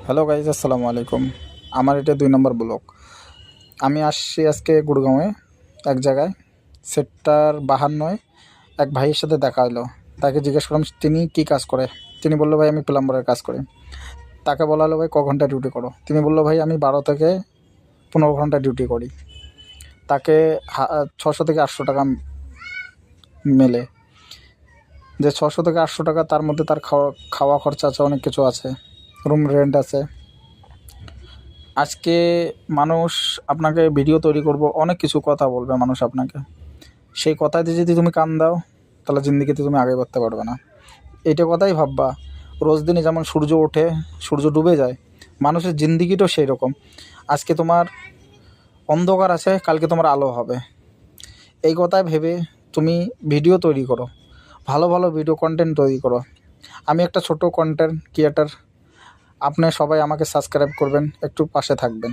Hello guys, আসসালামু আলাইকুম। আমার এটা 2 নম্বর ব্লগ। আমি আসছি আজকে গুড়গাঁওয়ে এক জায়গায়, সেক্টর 52 এক ভাইয়ের সাথে দেখা হলো। তাকে জিজ্ঞেস করলাম তিনি কী কাজ করে। তিনি বললো, ভাই আমি প্লাম্বারের কাজ করি। তাকে বলা হলো, ভাই ক ঘন্টা ডিউটি করো। তিনি বললো, ভাই আমি 12 থেকে 15 ঘন্টা ডিউটি করি। তাকে 600 থেকে 800 টাকা মেলে। যে 600 থেকে 800 টাকা, তার মধ্যে তার খাওয়া খরচা আছে, অনেক কিছু আছে, রুম রেন্ট আছে। আজকে মানুষ আপনাকে ভিডিও তৈরি করব, অনেক কিছু কথা বলবে মানুষ আপনাকে। সেই কথাতে যদি তুমি কান দাও, তাহলে জিন্দিগিতে তুমি আগে করতে পারবে না। এইটা কথাই ভাববা। রোজ দিনই যেমন সূর্য ওঠে, সূর্য ডুবে যায়, মানুষের জিন্দিগিটাও সেই রকম। আজকে তোমার অন্ধকার আছে, কালকে তোমার আলো হবে। এই কথায় ভেবে তুমি ভিডিও তৈরি করো, ভালো ভালো ভিডিও কন্টেন্ট তৈরি করো। আমি একটা ছোট কন্টেন্ট ক্রিয়েটার। আপনি সবাই আমাকে সাবস্ক্রাইব করবেন, একটু পাশে থাকবেন।